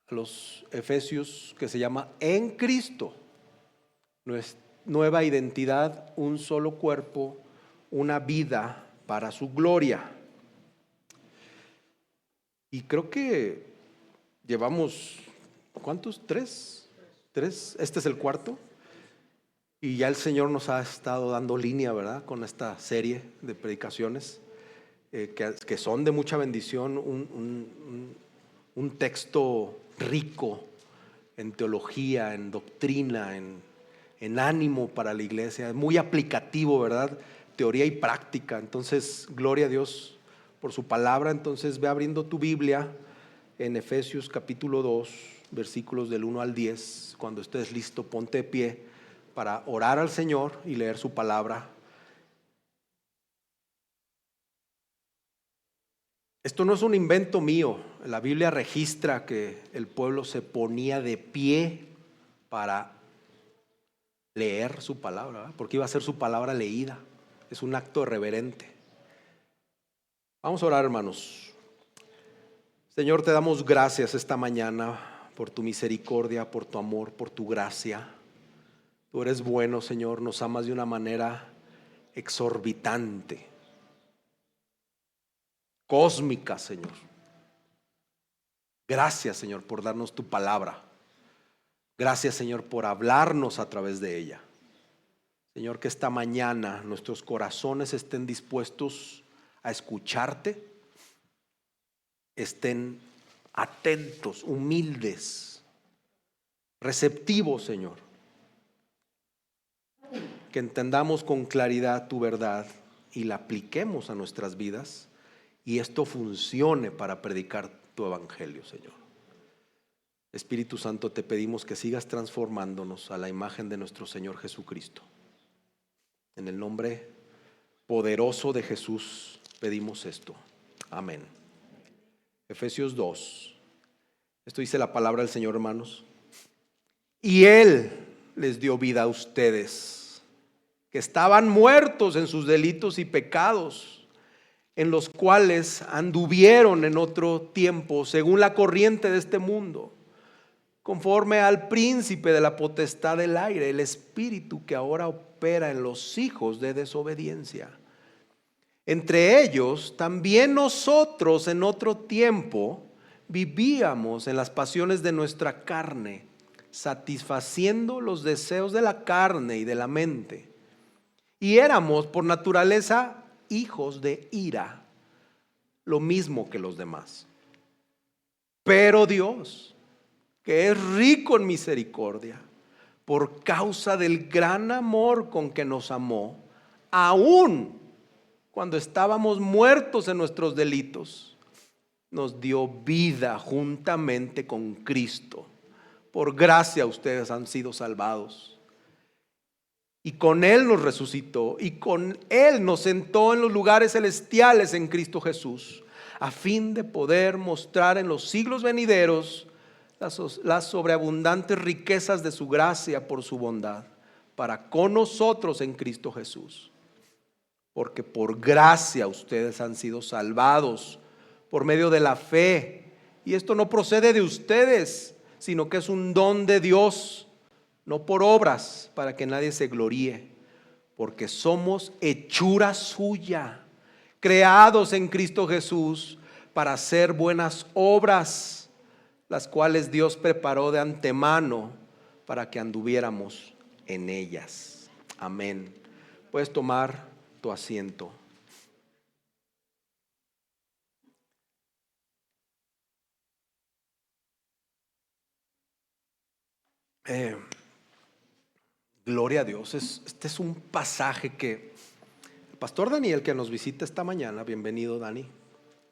a los Efesios, que se llama En Cristo, nueva identidad, un solo cuerpo, una vida para su gloria. Y creo que llevamos, ¿cuántos? ¿Tres? Este es el cuarto. Y ya el Señor nos ha estado dando línea, ¿verdad? Con esta serie de predicaciones que son de mucha bendición, un texto rico en teología, en doctrina, en ánimo para la iglesia, muy aplicativo, ¿verdad? Teoría y práctica. Entonces, gloria a Dios por su palabra. Entonces, ve abriendo tu Biblia en Efesios capítulo 2, versículos del 1 al 10. Cuando estés listo, ponte de pie para orar al Señor y leer su palabra. Esto no es un invento mío. La Biblia registra que el pueblo se ponía de pie para leer su palabra, ¿verdad? Porque iba a ser su palabra leída. Es un acto reverente. Vamos a orar, hermanos. Señor, te damos gracias esta mañana por tu misericordia, por tu amor, por tu gracia. Tú eres bueno, Señor, nos amas de una manera exorbitante, cósmica, Señor. Gracias, Señor, por darnos tu palabra. Gracias, Señor, por hablarnos a través de ella. Señor, que esta mañana nuestros corazones estén dispuestos a escucharte, estén atentos, humildes, receptivos, Señor. Que entendamos con claridad tu verdad y la apliquemos a nuestras vidas y esto funcione para predicar tu evangelio, Señor. Espíritu Santo, te pedimos que sigas transformándonos a la imagen de nuestro Señor Jesucristo. En el nombre poderoso de Jesús pedimos esto. Amén. Efesios 2. Esto dice la palabra del Señor, hermanos. Y Él les dio vida a ustedes, que estaban muertos en sus delitos y pecados, en los cuales anduvieron en otro tiempo, según la corriente de este mundo, conforme al príncipe de la potestad del aire, el espíritu que ahora opera en los hijos de desobediencia. Entre ellos también nosotros en otro tiempo vivíamos en las pasiones de nuestra carne, satisfaciendo los deseos de la carne y de la mente. Y éramos por naturaleza hijos de ira, lo mismo que los demás. Pero Dios, que es rico en misericordia, por causa del gran amor con que nos amó, aún cuando estábamos muertos en nuestros delitos, nos dio vida juntamente con Cristo. Por gracia ustedes han sido salvados. Y con Él nos resucitó y con Él nos sentó en los lugares celestiales en Cristo Jesús, a fin de poder mostrar en los siglos venideros las sobreabundantes riquezas de su gracia por su bondad, para con nosotros en Cristo Jesús. Porque por gracia ustedes han sido salvados por medio de la fe. Y esto no procede de ustedes, sino que es un don de Dios, no por obras, para que nadie se gloríe. Porque somos hechura suya, creados en Cristo Jesús para hacer buenas obras, las cuales Dios preparó de antemano para que anduviéramos en ellas. Amén. Puedes tomar tu asiento. Gloria a Dios. Este es un pasaje que el pastor Daniel, que nos visita esta mañana, bienvenido Dani,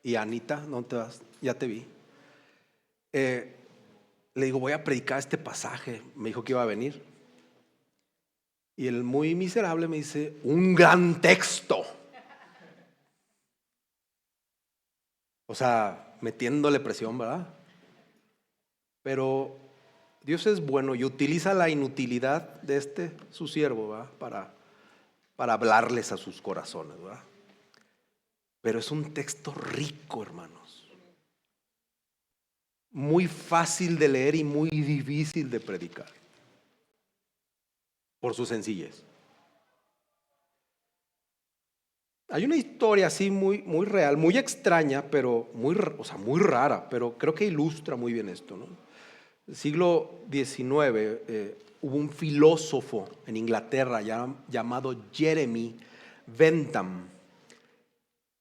y Anita, ¿dónde te vas? Ya te vi. Le digo, voy a predicar este pasaje. Me dijo que iba a venir. Y el muy miserable me dice, un gran texto. O sea, metiéndole presión, ¿verdad? Pero Dios es bueno y utiliza la inutilidad de su siervo, ¿verdad? Para hablarles a sus corazones, ¿verdad? Pero es un texto rico, hermanos. muy fácil de leer y muy difícil de predicar, por su sencillez. Hay una historia así muy real, muy extraña, pero muy rara, pero creo que ilustra muy bien esto, ¿no? En el siglo XIX hubo un filósofo en Inglaterra llamado Jeremy Bentham.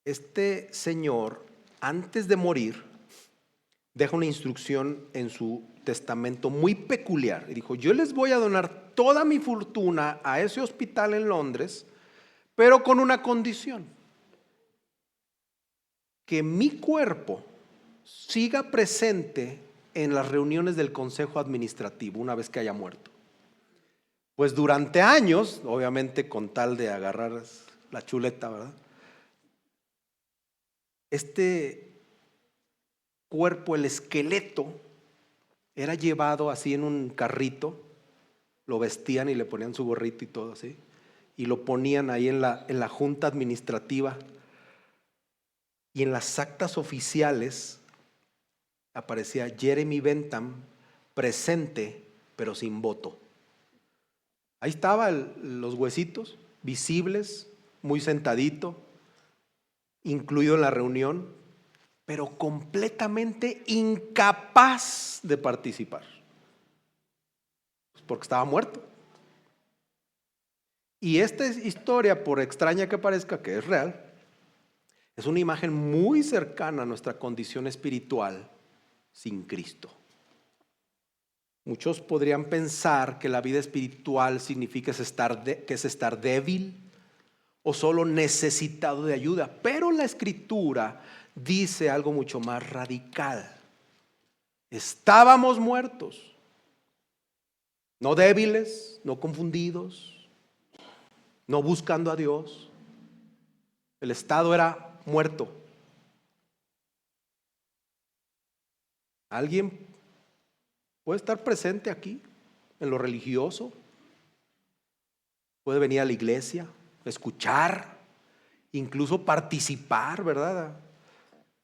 Este señor, antes de morir, deja una instrucción en su testamento muy peculiar. Y dijo: yo les voy a donar toda mi fortuna a ese hospital en Londres, pero con una condición: que mi cuerpo siga presente en las reuniones del consejo administrativo una vez que haya muerto. Pues durante años, obviamente con tal de agarrar la chuleta, ¿verdad?, este cuerpo, el esqueleto, era llevado así en un carrito, lo vestían y le ponían su gorrito y todo así, y lo ponían ahí en la junta administrativa, y en las actas oficiales aparecía Jeremy Bentham presente pero sin voto. Ahí estaban los huesitos visibles, muy sentadito, incluido en la reunión, pero completamente incapaz de participar, porque estaba muerto. Y esta historia, por extraña que parezca, que es real, es una imagen muy cercana a nuestra condición espiritual sin Cristo. Muchos podrían pensar que la vida espiritual significa que es estar débil o solo necesitado de ayuda, pero la Escritura dice algo mucho más radical. Estábamos muertos, no débiles, no confundidos, no buscando a Dios. El estado era muerto. ¿Alguien puede estar presente aquí en lo religioso? Puede venir a la iglesia, escuchar, incluso participar, ¿verdad?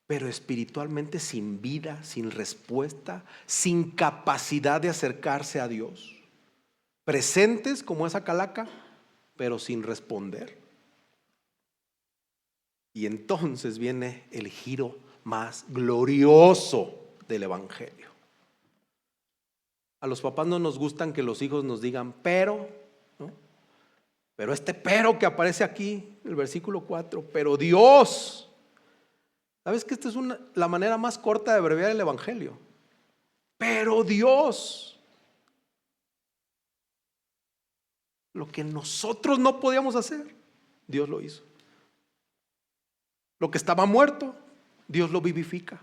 Pero espiritualmente sin vida, sin respuesta, sin capacidad de acercarse a Dios. Presentes como esa calaca, pero sin responder. Y entonces viene el giro más glorioso del Evangelio. A los papás no nos gustan que los hijos nos digan pero, ¿no? Pero este pero que aparece aquí, el versículo 4, pero Dios. ¿Sabes que esta es la manera más corta de abreviar el Evangelio? Pero Dios. Lo que nosotros no podíamos hacer, Dios lo hizo. Lo que estaba muerto, Dios lo vivifica.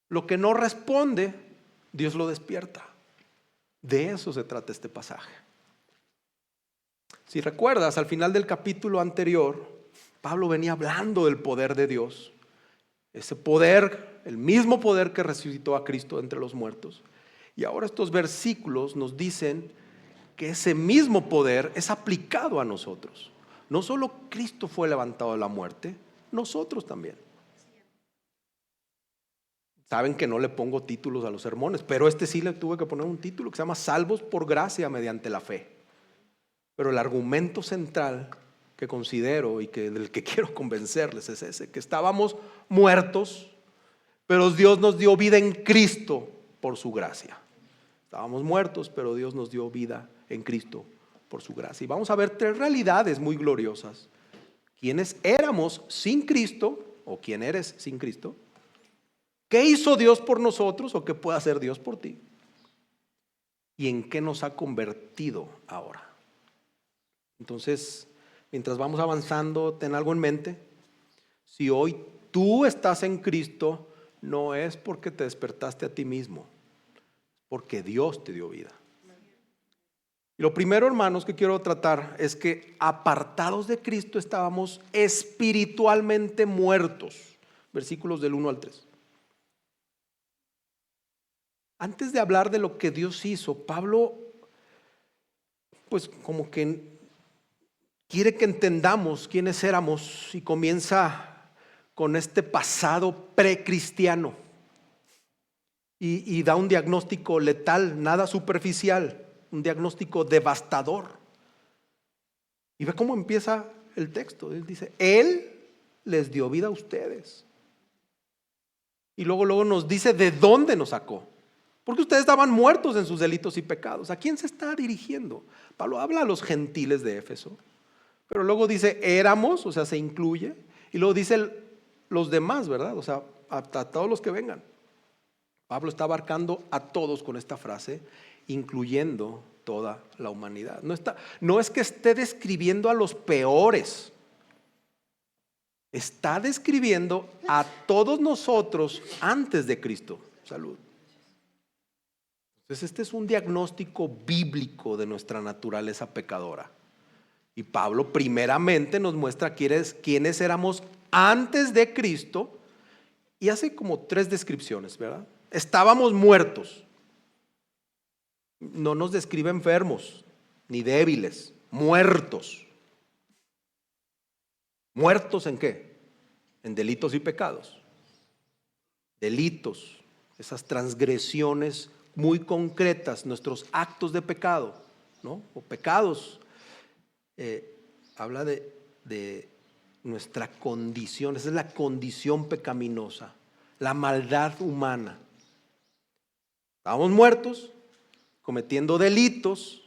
Lo que no responde, Dios lo despierta. De eso se trata este pasaje. Si recuerdas, al final del capítulo anterior, Pablo venía hablando del poder de Dios. Ese poder, el mismo poder que resucitó a Cristo entre los muertos. Y ahora estos versículos nos dicen que ese mismo poder es aplicado a nosotros. No solo Cristo fue levantado de la muerte, nosotros también. Saben que no le pongo títulos a los sermones, pero este sí le tuve que poner un título que se llama Salvos por gracia mediante la fe. Pero el argumento central que considero y del que quiero convencerles es ese: que estábamos muertos, pero Dios nos dio vida en Cristo por su gracia. Estábamos muertos, pero Dios nos dio vida en Cristo por su gracia. Y vamos a ver tres realidades muy gloriosas. ¿Quiénes éramos sin Cristo? ¿O quién eres sin Cristo? ¿Qué hizo Dios por nosotros o qué puede hacer Dios por ti? ¿Y en qué nos ha convertido ahora? Entonces, mientras vamos avanzando, ten algo en mente. Si hoy tú estás en Cristo, no es porque te despertaste a ti mismo, porque Dios te dio vida. Y lo primero, hermanos, que quiero tratar es que apartados de Cristo estábamos espiritualmente muertos. Versículos del 1 al 3. Antes de hablar de lo que Dios hizo, Pablo, pues como que quiere que entendamos quiénes éramos y comienza con este pasado precristiano. y da un diagnóstico letal, nada superficial, un diagnóstico devastador. Y ve cómo empieza el texto. Él dice, Él les dio vida a ustedes. Y luego nos dice de dónde nos sacó. Porque ustedes estaban muertos en sus delitos y pecados. ¿A quién se está dirigiendo? Pablo habla a los gentiles de Éfeso. Pero luego dice éramos, o sea, se incluye. Y luego dice los demás, ¿verdad? O sea, a todos los que vengan. Pablo está abarcando a todos con esta frase, incluyendo toda la humanidad. No es que esté describiendo a los peores. Está describiendo a todos nosotros antes de Cristo. Salud. Entonces este es un diagnóstico bíblico de nuestra naturaleza pecadora. Y Pablo primeramente nos muestra quiénes éramos antes de Cristo y hace como 3 descripciones, ¿verdad? Estábamos muertos. No nos describe enfermos ni débiles, muertos. ¿Muertos en qué? En delitos y pecados. Delitos, esas transgresiones muy concretas, nuestros actos de pecado, ¿no? O pecados. Habla de nuestra condición, esa es la condición pecaminosa, la maldad humana. Estábamos muertos, cometiendo delitos,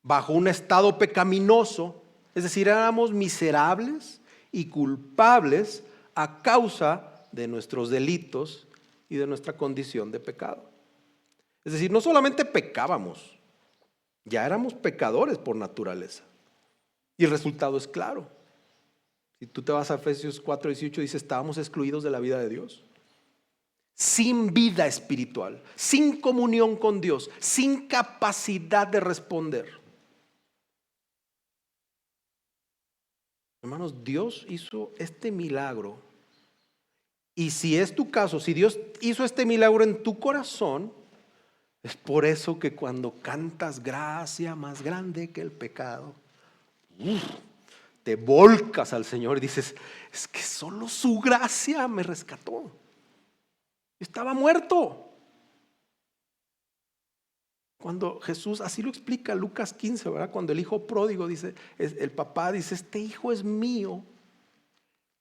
bajo un estado pecaminoso, es decir, éramos miserables y culpables a causa de nuestros delitos y de nuestra condición de pecado. Es decir, no solamente pecábamos, ya éramos pecadores por naturaleza. Y el resultado es claro. Si tú te vas a Efesios 4:18, dice, estábamos excluidos de la vida de Dios. Sin vida espiritual, sin comunión con Dios, sin capacidad de responder. Hermanos, Dios hizo este milagro. Y si es tu caso, si Dios hizo este milagro en tu corazón, es por eso que cuando cantas gracia más grande que el pecado, te volcas al Señor y dices, es que solo su gracia me rescató. Estaba muerto. Cuando Jesús, así lo explica Lucas 15, ¿verdad? Cuando el hijo pródigo dice, el papá dice, este hijo es mío,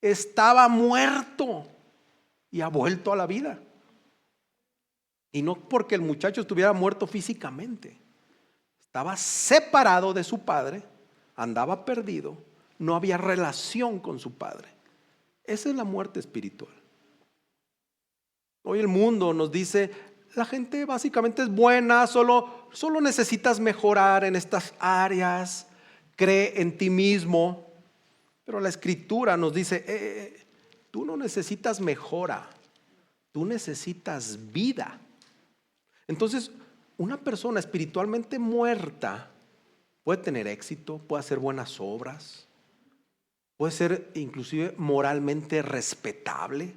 estaba muerto y ha vuelto a la vida. Y no porque el muchacho estuviera muerto físicamente, estaba separado de su padre, andaba perdido, no había relación con su padre. Esa es la muerte espiritual. Hoy el mundo nos dice, la gente básicamente es buena, solo necesitas mejorar en estas áreas, cree en ti mismo. Pero la Escritura nos dice, tú no necesitas mejora, tú necesitas vida. Entonces, una persona espiritualmente muerta puede tener éxito, puede hacer buenas obras, puede ser inclusive moralmente respetable.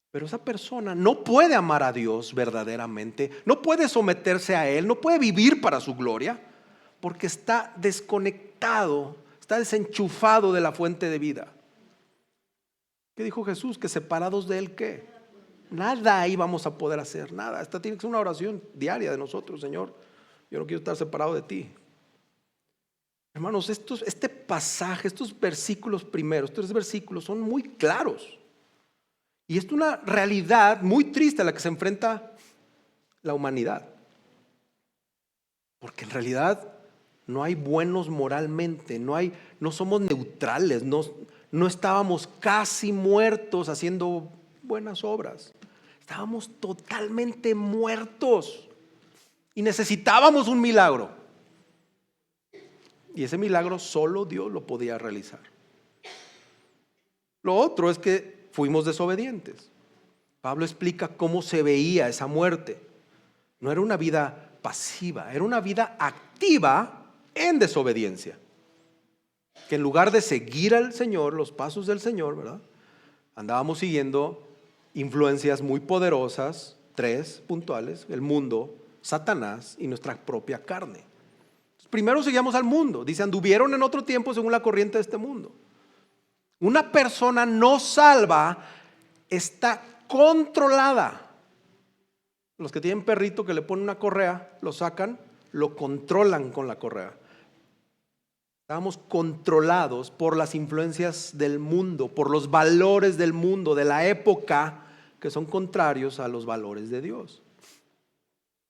Pero esa persona no puede amar a Dios verdaderamente, no puede someterse a Él, no puede vivir para su gloria, porque está desconectado, está desenchufado de la fuente de vida. ¿Qué dijo Jesús? Que separados de Él, ¿qué? Nada ahí vamos a poder hacer, nada. Esta tiene que ser una oración diaria de nosotros, Señor. Yo no quiero estar separado de ti. Hermanos, este pasaje, estos versículos primeros, 3 versículos son muy claros. Y es una realidad muy triste a la que se enfrenta la humanidad. Porque en realidad no hay buenos moralmente, no somos neutrales, no estábamos casi muertos haciendo buenas obras. Estábamos totalmente muertos y necesitábamos un milagro. Y ese milagro solo Dios lo podía realizar. Lo otro es que fuimos desobedientes. Pablo explica cómo se veía esa muerte. No era una vida pasiva, era una vida activa en desobediencia. Que en lugar de seguir al Señor, los pasos del Señor, ¿verdad? Andábamos siguiendo influencias muy poderosas, 3 puntuales: el mundo, Satanás y nuestra propia carne. Primero seguíamos al mundo. Dice, anduvieron en otro tiempo según la corriente de este mundo. Una persona no salva está controlada Los que tienen perrito que le ponen una correa, lo sacan, lo controlan con la correa. Estábamos controlados por las influencias del mundo, por los valores del mundo, de la época, que son contrarios a los valores de Dios.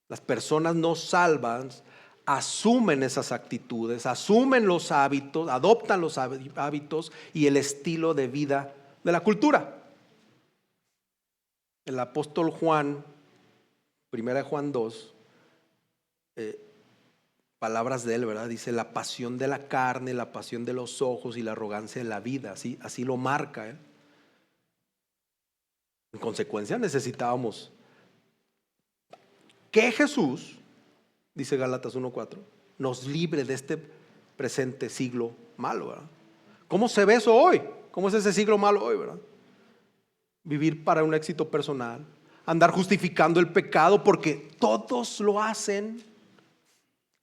Las personas no salvas asumen esas actitudes, asumen los hábitos, adoptan los hábitos y el estilo de vida de la cultura. El apóstol Juan, 1 Juan 2, palabras de él, ¿verdad? Dice la pasión de la carne, la pasión de los ojos y la arrogancia de la vida, así lo marca él. En consecuencia necesitábamos que Jesús, dice Gálatas 1:4, nos libre de este presente siglo malo, ¿verdad? ¿Cómo se ve eso hoy? ¿Cómo es ese siglo malo hoy, verdad? Vivir para un éxito personal, andar justificando el pecado porque todos lo hacen,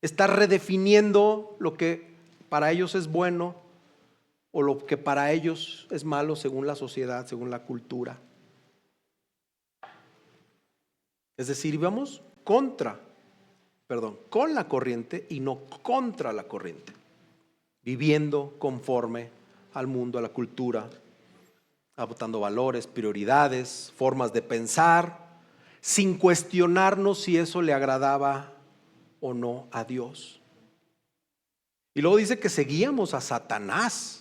estar redefiniendo lo que para ellos es bueno o lo que para ellos es malo según la sociedad, según la cultura. Es decir, vamos con la corriente y no contra la corriente, viviendo conforme al mundo, a la cultura, adoptando valores, prioridades, formas de pensar, sin cuestionarnos si eso le agradaba o no a Dios. Y luego dice que seguíamos a Satanás.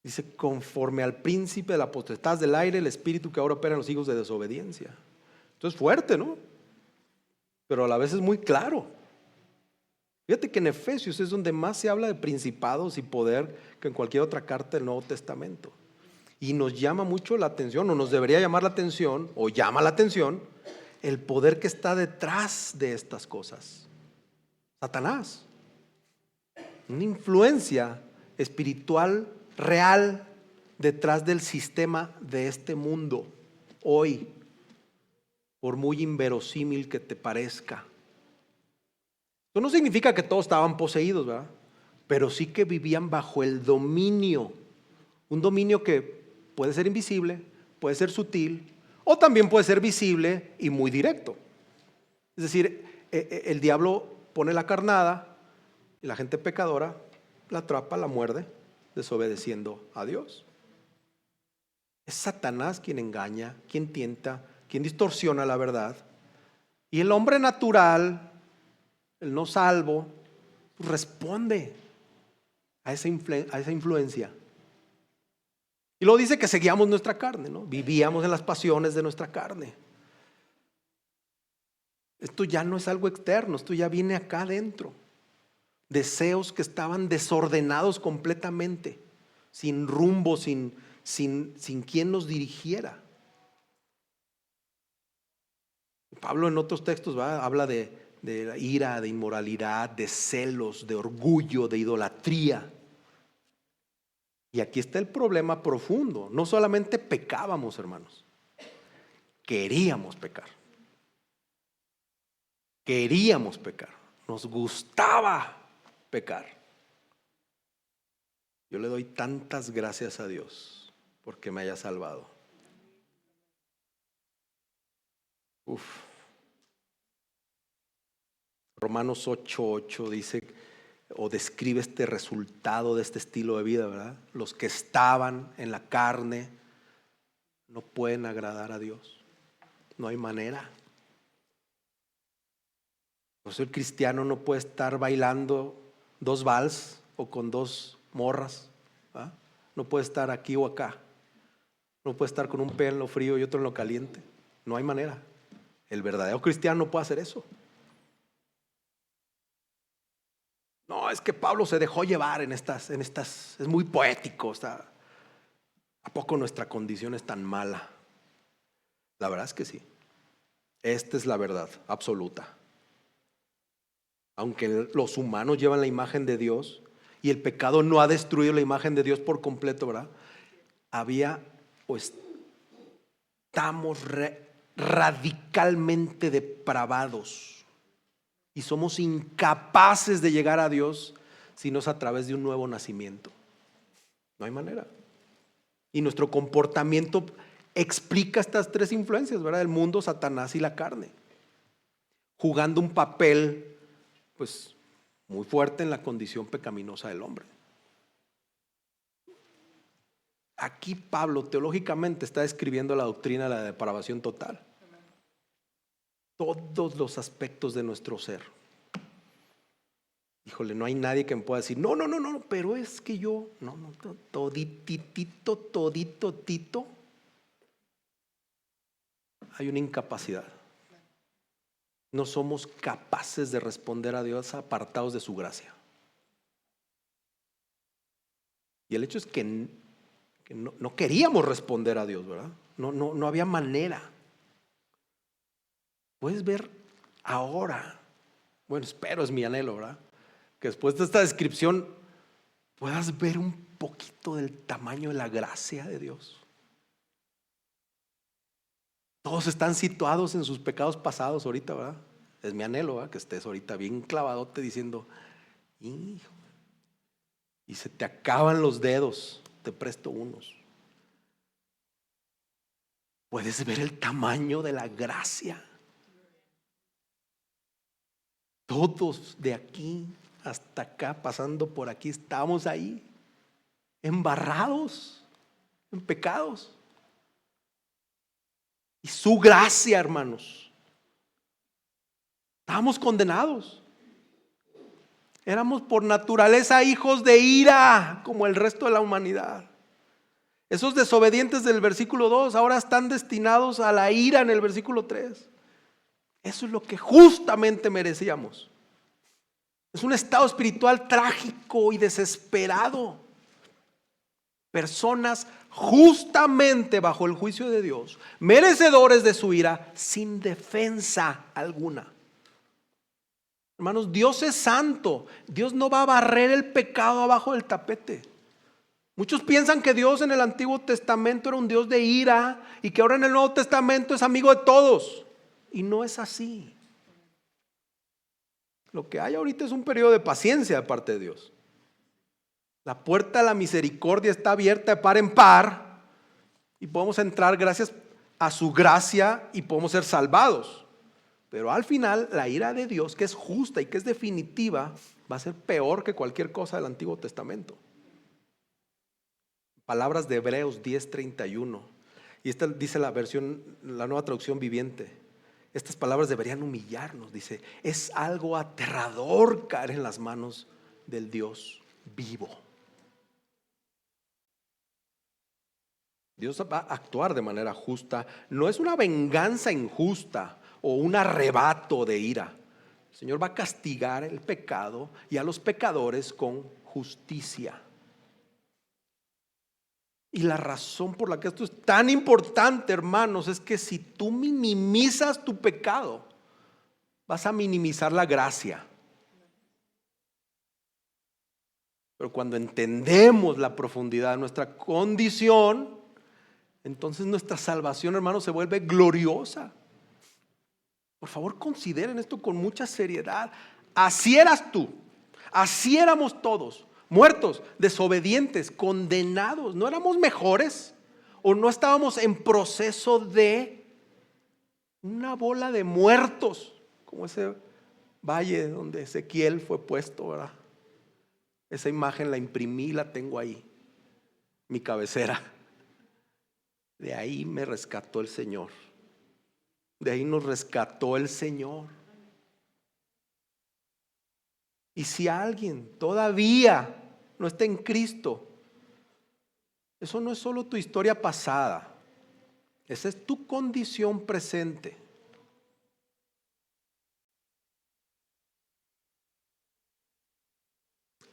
Dice, conforme al príncipe de la potestad del aire, el espíritu que ahora opera en los hijos de desobediencia. Entonces fuerte, ¿no? Pero a la vez es muy claro. Fíjate que en Efesios es donde más se habla de principados y poder que en cualquier otra carta del Nuevo Testamento. Y nos llama mucho la atención, o nos debería llamar la atención, o llama la atención, el poder que está detrás de estas cosas. Satanás. Una influencia espiritual real detrás del sistema de este mundo hoy, por muy inverosímil que te parezca. Esto no significa que todos estaban poseídos, ¿verdad? Pero sí que vivían bajo el dominio, un dominio que puede ser invisible, puede ser sutil, o también puede ser visible y muy directo. Es decir, el diablo pone la carnada y la gente pecadora la atrapa, la muerde, desobedeciendo a Dios. Es Satanás quien engaña, quien tienta, quien distorsiona la verdad. Y el hombre natural, el no salvo, responde a esa influencia. Y luego dice que seguíamos nuestra carne, ¿no? Vivíamos en las pasiones de nuestra carne. Esto ya no es algo externo, esto ya viene acá adentro. Deseos que estaban desordenados completamente, sin rumbo, sin quien nos dirigiera. Pablo en otros textos habla de ira, de inmoralidad, de celos, de orgullo, de idolatría. Y aquí está el problema profundo. No solamente pecábamos, hermanos, queríamos pecar. Queríamos pecar. Nos gustaba pecar. Yo le doy tantas gracias a Dios porque me haya salvado. Romanos 8:8 dice o describe este resultado de este estilo de vida, ¿verdad? Los que estaban en la carne no pueden agradar a Dios. No hay manera. Por eso el cristiano no puede estar bailando 2 vals o con 2 morras, ¿verdad? No puede estar aquí o acá. No puede estar con un pie en lo frío y otro en lo caliente. No hay manera. El verdadero cristiano no puede hacer eso. No, es que Pablo se dejó llevar en estas, es muy poético. ¿A poco nuestra condición es tan mala? La verdad es que sí. Esta es la verdad absoluta. Aunque los humanos llevan la imagen de Dios y el pecado no ha destruido la imagen de Dios por completo, ¿verdad? Estamos radicalmente depravados y somos incapaces de llegar a Dios si no es a través de un nuevo nacimiento. No hay manera. Y nuestro comportamiento explica estas tres influencias, ¿verdad? El mundo, Satanás y la carne, jugando un papel pues muy fuerte en la condición pecaminosa del hombre. Aquí Pablo teológicamente está describiendo la doctrina de la depravación total. Todos los aspectos de nuestro ser. Híjole, no hay nadie que me pueda decir, no, pero es que yo, no, toditito, hay una incapacidad. No somos capaces de responder a Dios apartados de su gracia. Y el hecho es que no queríamos responder a Dios, ¿verdad? No había manera. Puedes ver ahora, bueno, espero, es mi anhelo, ¿verdad? Que después de esta descripción puedas ver un poquito del tamaño de la gracia de Dios. Todos están situados en sus pecados pasados ahorita, ¿verdad? Es mi anhelo, ¿verdad? Que estés ahorita bien clavadote diciendo, hijo, y se te acaban los dedos, te presto unos. Puedes ver el tamaño de la gracia. Todos de aquí hasta acá, pasando por aquí, estamos ahí, embarrados en pecados. Y su gracia, hermanos, estábamos condenados. Éramos por naturaleza hijos de ira, como el resto de la humanidad. Esos desobedientes del versículo 2 ahora están destinados a la ira en el versículo 3. Eso es lo que justamente merecíamos. Es un estado espiritual trágico y desesperado. Personas justamente bajo el juicio de Dios, merecedores de su ira, sin defensa alguna. Hermanos, Dios es santo. Dios no va a barrer el pecado abajo del tapete. Muchos piensan que Dios en el Antiguo Testamento era un Dios de ira y que ahora en el Nuevo Testamento es amigo de todos. Y no es así. Lo que hay ahorita es un periodo de paciencia de parte de Dios. La puerta a la misericordia está abierta de par en par y podemos entrar gracias a su gracia y podemos ser salvados. Pero al final la ira de Dios, que es justa y que es definitiva, va a ser peor que cualquier cosa del Antiguo Testamento. Palabras de Hebreos 10:31. Y esta dice la versión, la Nueva Traducción Viviente. Estas palabras deberían humillarnos. Dice, es algo aterrador caer en las manos del Dios vivo. Dios va a actuar de manera justa. No es una venganza injusta o un arrebato de ira. El Señor va a castigar el pecado y a los pecadores con justicia. Y la razón por la que esto es tan importante, hermanos, es que si tú minimizas tu pecado, vas a minimizar la gracia. Pero cuando entendemos la profundidad de nuestra condición, entonces nuestra salvación, hermanos, se vuelve gloriosa. Por favor, consideren esto con mucha seriedad. Así eras tú, así éramos todos. Muertos, desobedientes, condenados. ¿No éramos mejores? ¿O no estábamos en proceso de una bola de muertos? Como ese valle donde Ezequiel fue puesto, ¿verdad? Esa imagen la imprimí, la tengo ahí, mi cabecera. De ahí me rescató el Señor. De ahí nos rescató el Señor. Y si alguien todavía no está en Cristo, eso no es solo tu historia pasada, esa es tu condición presente.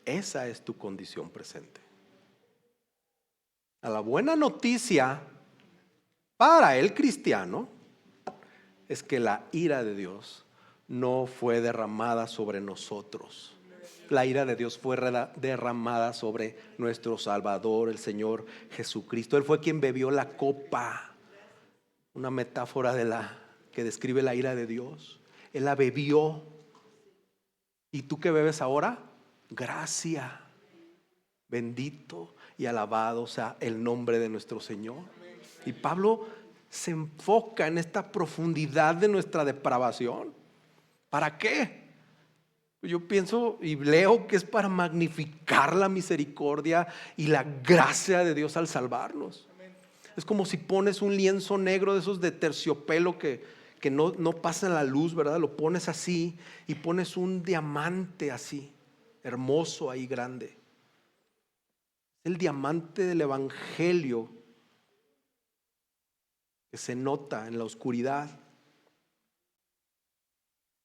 Esa es tu condición presente. A la buena noticia para el cristiano es que la ira de Dios no fue derramada sobre nosotros. La ira de Dios fue derramada sobre nuestro Salvador, el Señor Jesucristo. Él fue quien bebió la copa, una metáfora de la que describe la ira de Dios. Él la bebió. ¿Y tú qué bebes ahora? Gracia. Bendito y alabado sea el nombre de nuestro Señor. Y Pablo se enfoca en esta profundidad de nuestra depravación. ¿Para qué? Yo pienso y leo que es para magnificar la misericordia y la gracia de Dios al salvarnos. Es como si pones un lienzo negro de esos de terciopelo que no pasa la luz, ¿verdad? Lo pones así y pones un diamante así, hermoso ahí grande. El diamante del evangelio que se nota en la oscuridad.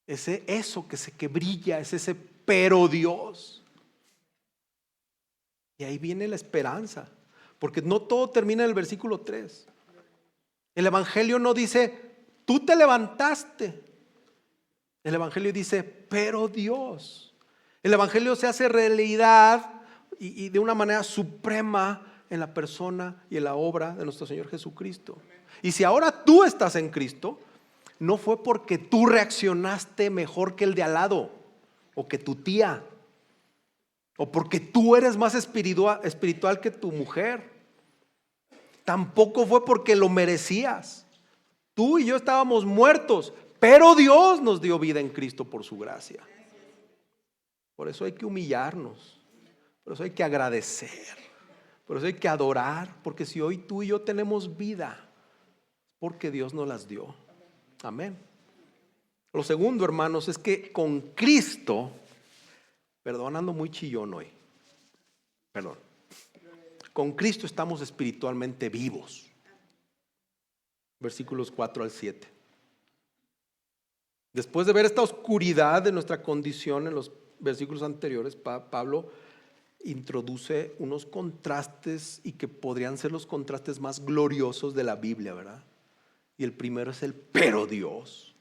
Eso que brilla, es ese pero Dios. Y ahí viene la esperanza, porque no todo termina en el versículo 3. El evangelio no dice, tú te levantaste. El evangelio dice, pero Dios. El evangelio se hace realidad y de una manera suprema en la persona y en la obra de nuestro Señor Jesucristo. Y si ahora tú estás en Cristo, no fue porque tú reaccionaste mejor que el de al lado, o que tu tía, o porque tú eres más espiritual que tu mujer. Tampoco fue porque lo merecías. Tú y yo estábamos muertos, pero Dios nos dio vida en Cristo por su gracia. Por eso hay que humillarnos, por eso hay que agradecer, por eso hay que adorar, porque si hoy tú y yo tenemos vida, es porque Dios nos las dio. Amén. Lo segundo, hermanos, es que con Cristo, perdón, ando muy chillón hoy, perdón, con Cristo estamos espiritualmente vivos. Versículos 4 al 7. Después de ver esta oscuridad de nuestra condición en los versículos anteriores, Pablo introduce unos contrastes y que podrían ser los contrastes más gloriosos de la Biblia, ¿verdad? Y el primero es el pero Dios.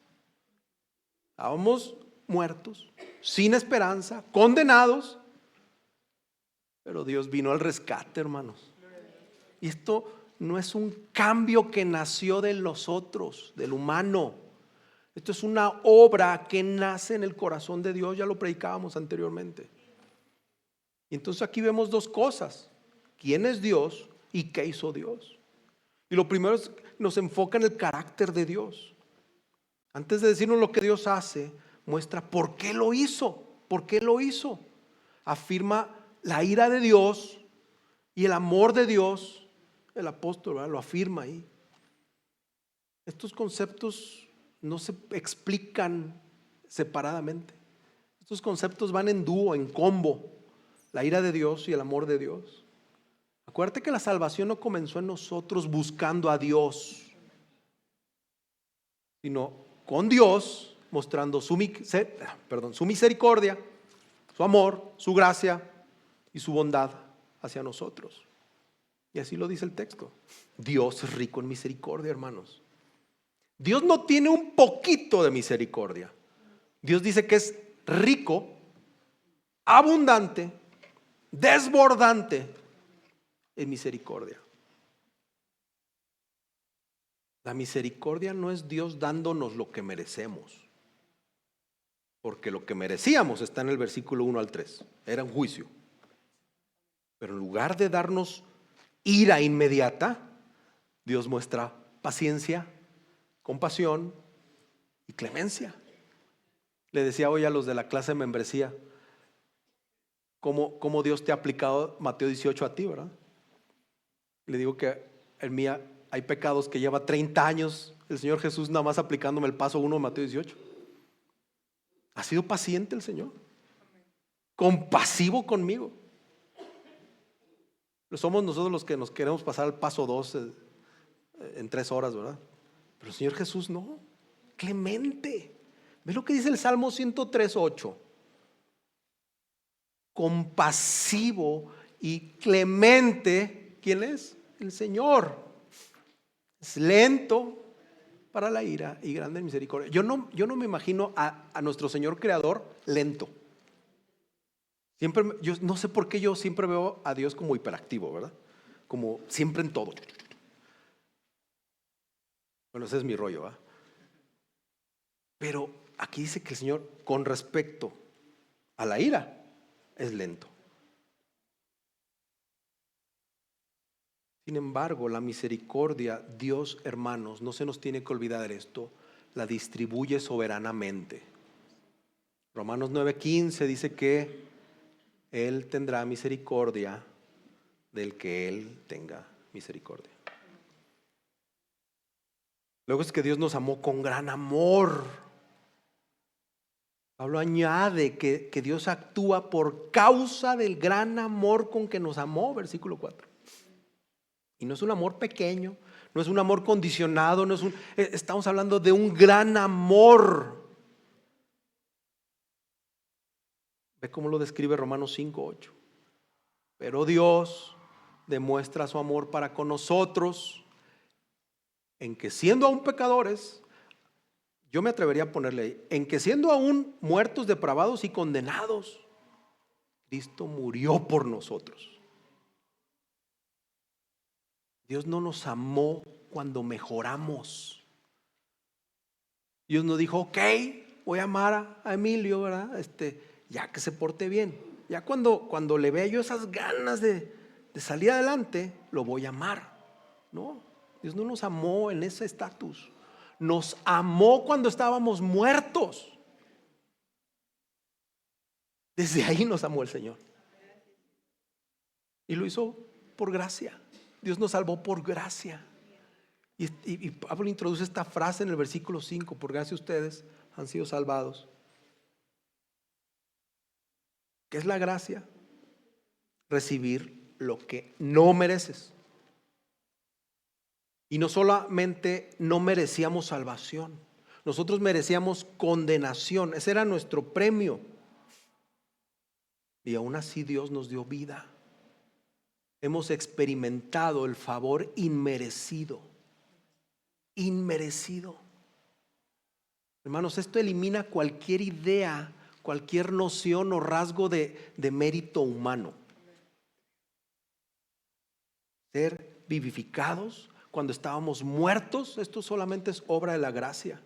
Estábamos muertos, sin esperanza, condenados, pero Dios vino al rescate, hermanos. Y esto no es un cambio que nació de nosotros, del humano. Esto es una obra que nace en el corazón de Dios, ya lo predicábamos anteriormente. Y entonces aquí vemos dos cosas: quién es Dios y qué hizo Dios. Y lo primero es, nos enfoca en el carácter de Dios. Antes de decirnos lo que Dios hace, muestra por qué lo hizo. ¿Por qué lo hizo? Afirma la ira de Dios y el amor de Dios. El apóstol, ¿verdad?, lo afirma ahí. Estos conceptos no se explican separadamente. Estos conceptos van en dúo, en combo. La ira de Dios y el amor de Dios. Acuérdate que la salvación no comenzó en nosotros buscando a Dios, sino con Dios mostrando su misericordia, su amor, su gracia y su bondad hacia nosotros. Y así lo dice el texto. Dios es rico en misericordia, hermanos. Dios no tiene un poquito de misericordia. Dios dice que es rico, abundante, desbordante en misericordia. La misericordia no es Dios dándonos lo que merecemos, porque lo que merecíamos está en el versículo 1 al 3. Era un juicio. Pero en lugar de darnos ira inmediata, Dios muestra paciencia, compasión y clemencia. Le decía hoy a los de la clase de membresía cómo Dios te ha aplicado Mateo 18 a ti, ¿verdad? Le digo que en mí hay pecados que lleva 30 años el Señor Jesús nada más aplicándome el paso 1 de Mateo 18. Ha sido paciente el Señor, compasivo conmigo. Somos nosotros los que nos queremos pasar al paso 2 en 3 horas, ¿verdad? Pero el Señor Jesús no, clemente. ¿Ves lo que dice el Salmo 103:8? Compasivo y clemente. ¿Quién es? El Señor. Es lento para la ira y grande en misericordia. Yo no me imagino a nuestro Señor Creador lento. Yo no sé por qué yo siempre veo a Dios como hiperactivo, ¿verdad? Como siempre en todo. Bueno, ese es mi rollo, ¿verdad? Pero aquí dice que el Señor, con respecto a la ira, es lento. Sin embargo, la misericordia, Dios, hermanos, no se nos tiene que olvidar esto, la distribuye soberanamente. Romanos 9:15 dice que Él tendrá misericordia del que Él tenga misericordia. Luego es que Dios nos amó con gran amor. Pablo añade que Dios actúa por causa del gran amor con que nos amó, versículo 4. Y no es un amor pequeño, no es un amor condicionado, estamos hablando de un gran amor. Ve cómo lo describe Romanos 5:8. Pero Dios demuestra su amor para con nosotros en que siendo aún pecadores, yo me atrevería a ponerle ahí, en que siendo aún muertos, depravados y condenados, Cristo murió por nosotros. Dios no nos amó cuando mejoramos. Dios no dijo, ok, voy a amar a Emilio, ¿verdad? Ya que se porte bien. Ya cuando le vea yo esas ganas de salir adelante, lo voy a amar. No, Dios no nos amó en ese estatus. Nos amó cuando estábamos muertos. Desde ahí nos amó el Señor. Y lo hizo por gracia. Dios nos salvó por gracia. Y Pablo introduce esta frase en el versículo 5: por gracia ustedes han sido salvados. ¿Qué es la gracia? Recibir lo que no mereces. Y no solamente no merecíamos salvación, nosotros merecíamos condenación. Ese era nuestro premio. Y aún así Dios nos dio vida. Hemos experimentado el favor inmerecido. Inmerecido. Hermanos, esto elimina cualquier idea, cualquier noción o rasgo de mérito humano. Ser vivificados cuando estábamos muertos, esto solamente es obra de la gracia.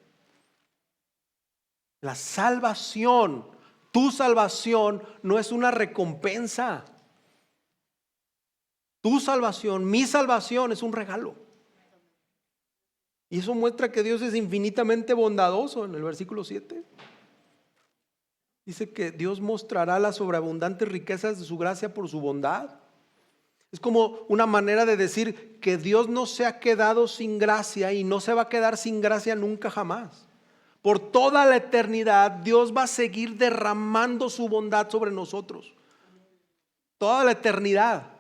La salvación, tu salvación no es una recompensa. Tu salvación, mi salvación es un regalo. Y eso muestra que Dios es infinitamente bondadoso. En el versículo 7 dice que Dios mostrará las sobreabundantes riquezas de su gracia por su bondad. Es como una manera de decir que Dios no se ha quedado sin gracia y no se va a quedar sin gracia nunca jamás. Por toda la eternidad Dios va a seguir derramando su bondad sobre nosotros. Toda la eternidad.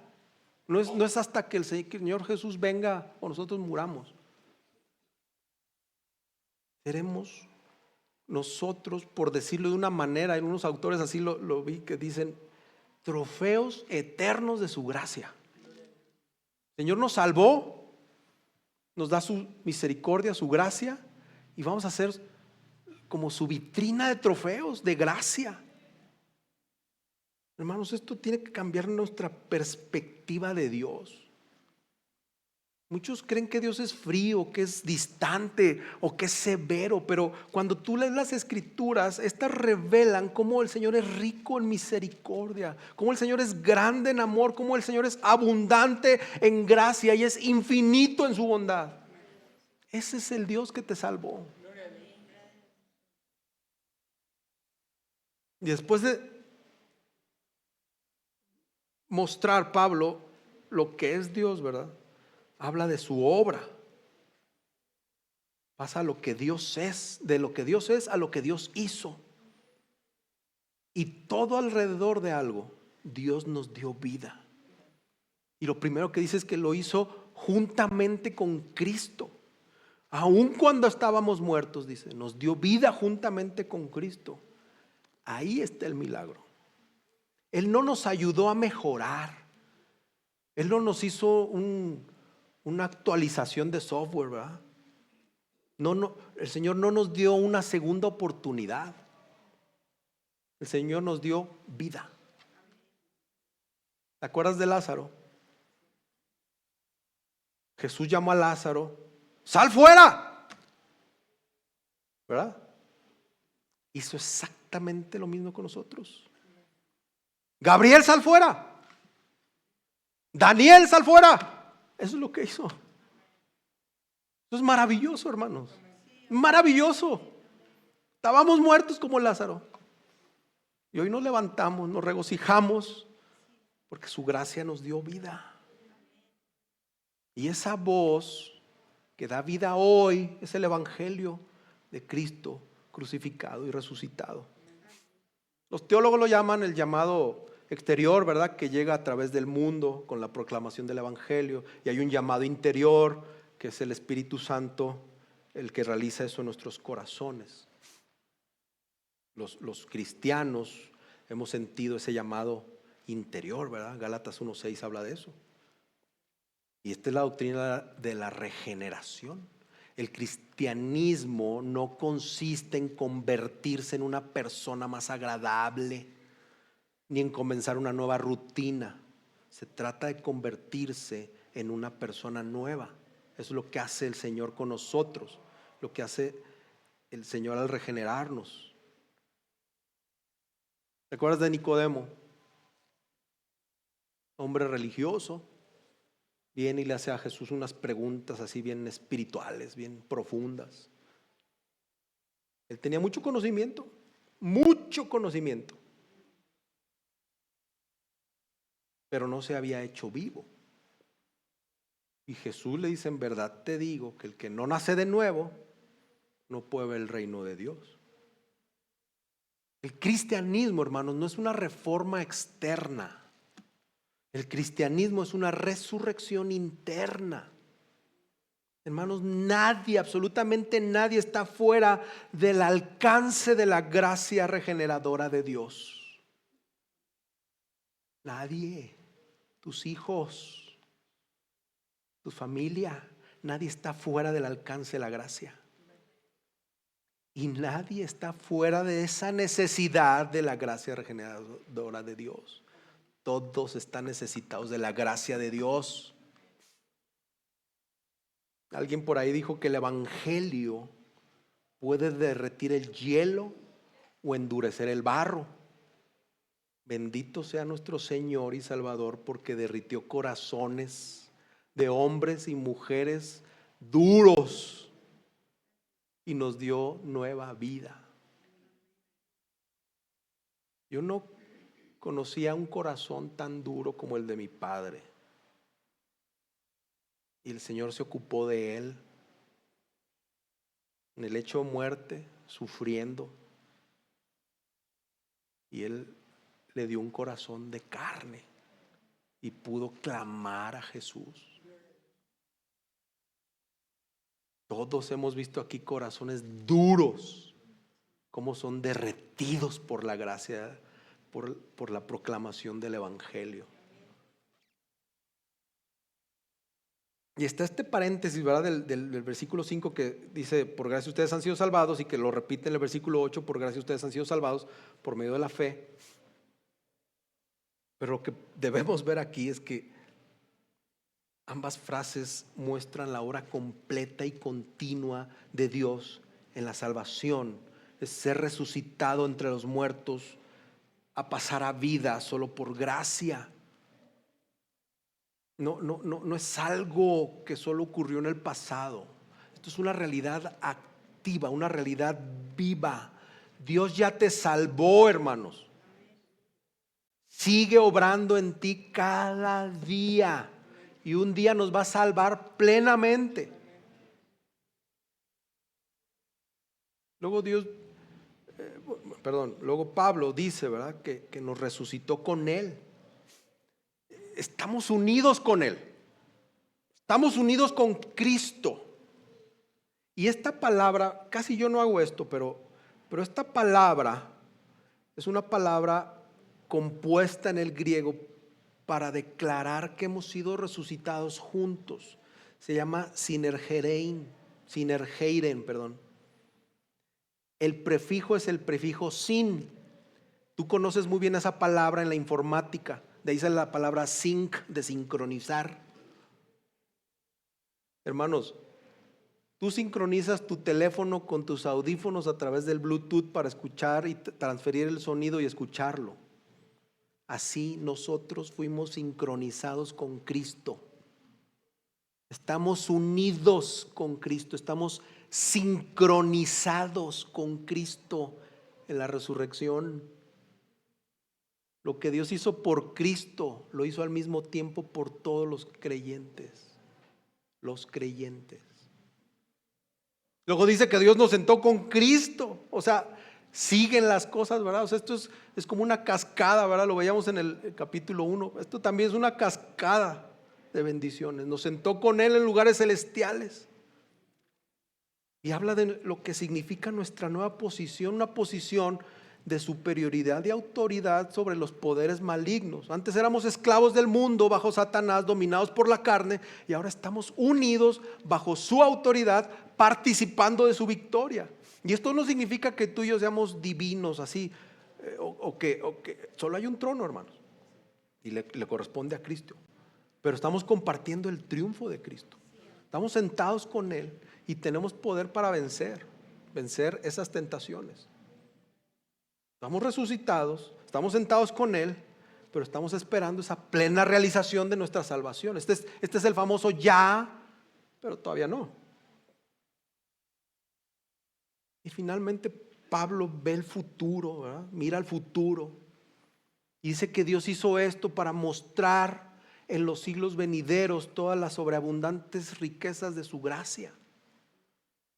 No es hasta que el Señor Jesús venga o nosotros muramos. Seremos nosotros, por decirlo de una manera, en unos autores así lo vi que dicen, trofeos eternos de su gracia. El Señor nos salvó, nos da su misericordia, su gracia, y vamos a ser como su vitrina de trofeos de gracia. Hermanos, esto tiene que cambiar nuestra perspectiva de Dios. Muchos creen que Dios es frío, que es distante o que es severo, pero cuando tú lees las escrituras, estas revelan cómo el Señor es rico en misericordia, cómo el Señor es grande en amor, cómo el Señor es abundante en gracia y es infinito en su bondad. Ese es el Dios que te salvó. Y después de mostrar Pablo lo que es Dios, ¿verdad? Habla de su obra. Pasa a lo que Dios es, de lo que Dios es a lo que Dios hizo. Y todo alrededor de algo, Dios nos dio vida. Y lo primero que dice es que lo hizo juntamente con Cristo. Aun cuando estábamos muertos, dice, nos dio vida juntamente con Cristo. Ahí está el milagro. Él no nos ayudó a mejorar. Él no nos hizo una actualización de software, ¿verdad? No, el Señor no nos dio una segunda oportunidad. El Señor nos dio vida. ¿Te acuerdas de Lázaro? Jesús llamó a Lázaro, ¡sal fuera! ¿Verdad? Hizo exactamente lo mismo con nosotros. Gabriel, sal fuera. Daniel, sal fuera. Eso es lo que hizo. Eso es maravilloso, hermanos. Maravilloso. Estábamos muertos como Lázaro. Y hoy nos levantamos, nos regocijamos, porque su gracia nos dio vida. Y esa voz que da vida hoy es el evangelio de Cristo crucificado y resucitado. Los teólogos lo llaman el llamado exterior, ¿verdad? Que llega a través del mundo con la proclamación del evangelio. Y hay un llamado interior, que es el Espíritu Santo, el que realiza eso en nuestros corazones. Los cristianos hemos sentido ese llamado interior, ¿verdad? Gálatas 1:6 habla de eso. Y esta es la doctrina de la regeneración. El cristianismo no consiste en convertirse en una persona más agradable, ni en comenzar una nueva rutina. Se trata de convertirse en una persona nueva. Eso es lo que hace el Señor con nosotros, lo que hace el Señor al regenerarnos. ¿Te acuerdas de Nicodemo? Hombre religioso. Viene y le hace a Jesús unas preguntas así bien espirituales, bien profundas. Él tenía mucho conocimiento, pero no se había hecho vivo. Y Jesús le dice: en verdad te digo que el que no nace de nuevo no puede ver el reino de Dios. El cristianismo, hermanos, no es una reforma externa. El cristianismo es una resurrección interna. Hermanos, nadie, absolutamente nadie está fuera del alcance de la gracia regeneradora de Dios. Nadie. Tus hijos, tu familia, nadie está fuera del alcance de la gracia. Y nadie está fuera de esa necesidad de la gracia regeneradora de Dios. Todos están necesitados de la gracia de Dios. Alguien por ahí dijo que el evangelio puede derretir el hielo o endurecer el barro. Bendito sea nuestro Señor y Salvador, porque derritió corazones de hombres y mujeres duros y nos dio nueva vida. Yo no conocía un corazón tan duro como el de mi padre, y el Señor se ocupó de él en el lecho de muerte, sufriendo, y él le dio un corazón de carne y pudo clamar a Jesús. Todos hemos visto aquí corazones duros, como son derretidos por la gracia, por la proclamación del evangelio. Y está este paréntesis, ¿verdad? Del versículo 5, que dice: por gracia ustedes han sido salvados, y que lo repite en el versículo 8: por gracia ustedes han sido salvados por medio de la fe. Pero lo que debemos ver aquí es que ambas frases muestran la obra completa y continua de Dios en la salvación. Es ser resucitado entre los muertos a pasar a vida solo por gracia. No es algo que solo ocurrió en el pasado. Esto es una realidad activa, una realidad viva. Dios ya te salvó, hermanos. Sigue obrando en ti cada día, y un día nos va a salvar plenamente. Luego Pablo dice, ¿verdad?, que nos resucitó con Él. Estamos unidos con Él. Estamos unidos con Cristo. Y esta palabra, casi yo no hago esto, pero esta palabra es una palabra compuesta en el griego para declarar que hemos sido resucitados juntos. Se llama sinergeiren. El prefijo es el prefijo sin. Tú conoces muy bien esa palabra en la informática. De ahí sale la palabra sync, de sincronizar. Hermanos, tú sincronizas tu teléfono con tus audífonos a través del Bluetooth para escuchar y transferir el sonido y escucharlo. Así nosotros fuimos sincronizados con Cristo. Estamos unidos con Cristo, estamos sincronizados con Cristo en la resurrección. Lo que Dios hizo por Cristo, lo hizo al mismo tiempo por todos los creyentes. Los creyentes. Luego dice que Dios nos sentó con Cristo. O sea, siguen las cosas, ¿verdad? O sea, esto es como una cascada, ¿verdad? Lo veíamos en el capítulo 1. Esto también es una cascada de bendiciones. Nos sentó con Él en lugares celestiales. Y habla de lo que significa nuestra nueva posición, una posición de superioridad y autoridad sobre los poderes malignos. Antes éramos esclavos del mundo bajo Satanás, dominados por la carne, y ahora estamos unidos bajo su autoridad, participando de su victoria. Y esto no significa que tú y yo seamos divinos así, o que solo hay un trono, hermanos, y le corresponde a Cristo. Pero estamos compartiendo el triunfo de Cristo. Estamos sentados con Él y tenemos poder para vencer esas tentaciones. Estamos resucitados, estamos sentados con Él, pero estamos esperando esa plena realización de nuestra salvación. Este es el famoso ya, pero todavía no. Y finalmente Pablo ve el futuro, ¿verdad? Mira el futuro y dice que Dios hizo esto para mostrar en los siglos venideros todas las sobreabundantes riquezas de su gracia.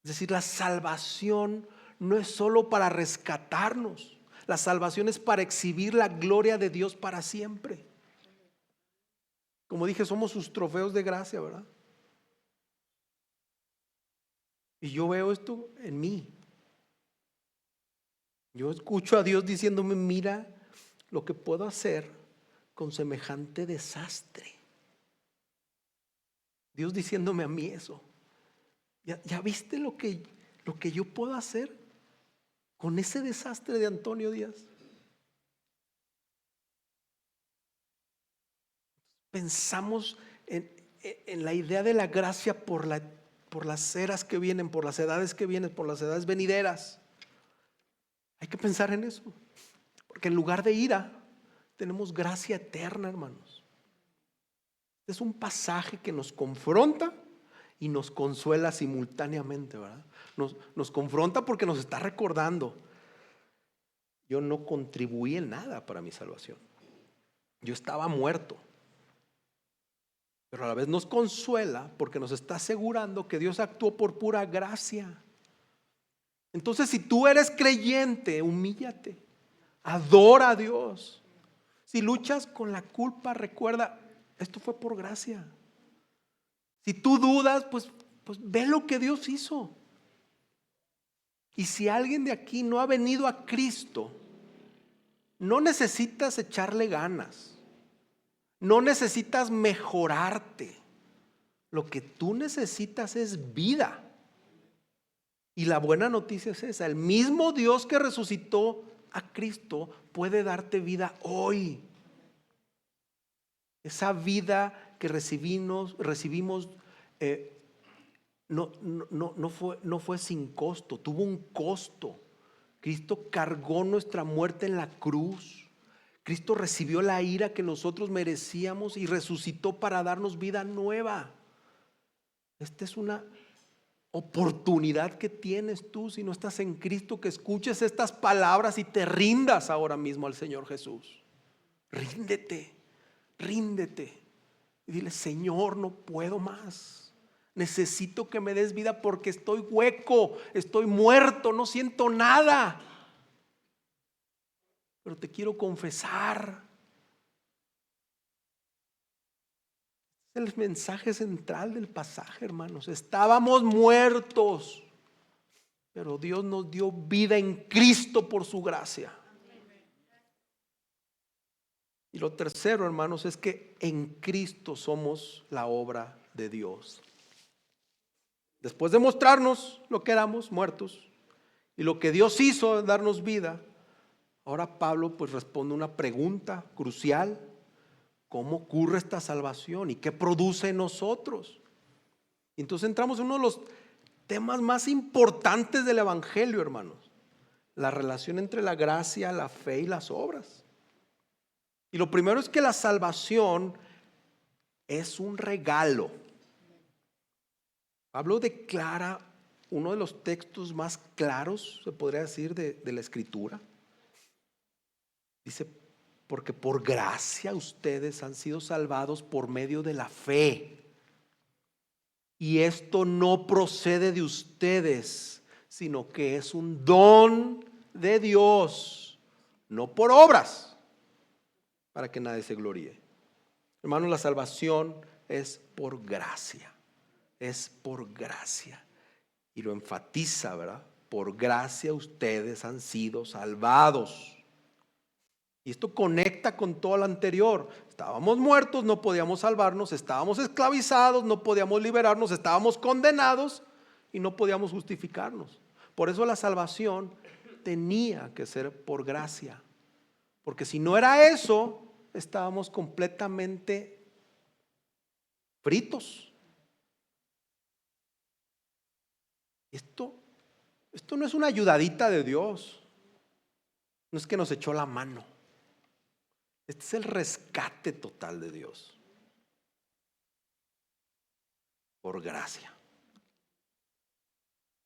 Es decir, la salvación no es solo para rescatarnos. La salvación es para exhibir la gloria de Dios para siempre. Como dije, somos sus trofeos de gracia, ¿verdad? Y yo veo esto en mí. Yo escucho a Dios diciéndome, mira lo que puedo hacer con semejante desastre. Dios diciéndome a mí eso. ¿Ya viste lo que yo puedo hacer con ese desastre de Antonio Díaz? Pensamos en la idea de la gracia por las eras que vienen, por las edades que vienen, por las edades venideras. Hay que pensar en eso, porque en lugar de ira tenemos gracia eterna, hermanos. Es un pasaje que nos confronta y nos consuela simultáneamente, ¿verdad? Nos confronta porque nos está recordando: yo no contribuí en nada para mi salvación, yo estaba muerto. Pero a la vez nos consuela porque nos está asegurando que Dios actuó por pura gracia. Entonces, si tú eres creyente, humíllate, adora a Dios. Si luchas con la culpa, recuerda, esto fue por gracia. Si tú dudas, pues ve lo que Dios hizo. Y si alguien de aquí no ha venido a Cristo, no necesitas echarle ganas. No necesitas mejorarte. Lo que tú necesitas es vida. Y la buena noticia es esa: el mismo Dios que resucitó a Cristo puede darte vida hoy. Esa vida que recibimos no fue sin costo, tuvo un costo. Cristo cargó nuestra muerte en la cruz. Cristo recibió la ira que nosotros merecíamos y resucitó para darnos vida nueva. Esta es una oportunidad que tienes tú, si no estás en Cristo, que escuches estas palabras y te rindas ahora mismo al Señor Jesús. Ríndete y dile: Señor, no puedo más. Necesito que me des vida porque estoy hueco, estoy muerto, no siento nada. Pero te quiero confesar. Es el mensaje central del pasaje, hermanos. Estábamos muertos, pero Dios nos dio vida en Cristo por su gracia. Y lo tercero, hermanos, es que en Cristo somos la obra de Dios. Después de mostrarnos lo que éramos, muertos, y lo que Dios hizo, darnos vida, ahora Pablo pues responde una pregunta crucial: ¿cómo ocurre esta salvación y qué produce en nosotros? Y entonces entramos en uno de los temas más importantes del evangelio, hermanos: la relación entre la gracia, la fe y las obras. Y lo primero es que la salvación es un regalo. Pablo declara uno de los textos más claros, se podría decir, de la Escritura. Dice, porque por gracia ustedes han sido salvados por medio de la fe. Y esto no procede de ustedes, sino que es un don de Dios, no por obras, para que nadie se gloríe. Hermanos, la salvación es por gracia, es por gracia. Y lo enfatiza, ¿verdad? Por gracia ustedes han sido salvados. Y esto conecta con todo lo anterior. Estábamos muertos, no podíamos salvarnos. Estábamos esclavizados, no podíamos liberarnos. Estábamos condenados y no podíamos justificarnos. Por eso la salvación tenía que ser por gracia. Porque si no era eso, estábamos completamente fritos. Esto no es una ayudadita de Dios. No es que nos echó la mano. Este es el rescate total de Dios. Por gracia.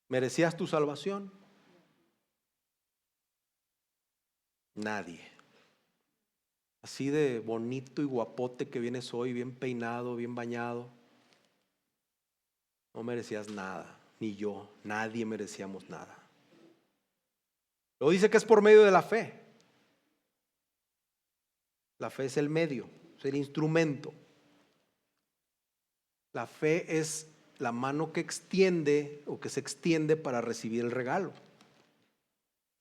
¿Merecías tu salvación? Nadie. Así de bonito y guapote que vienes hoy, bien peinado, bien bañado. No merecías nada, ni yo, nadie merecíamos nada. Luego dice que es por medio de la fe. La fe es el medio, es el instrumento. La fe es la mano que extiende o que se extiende para recibir el regalo.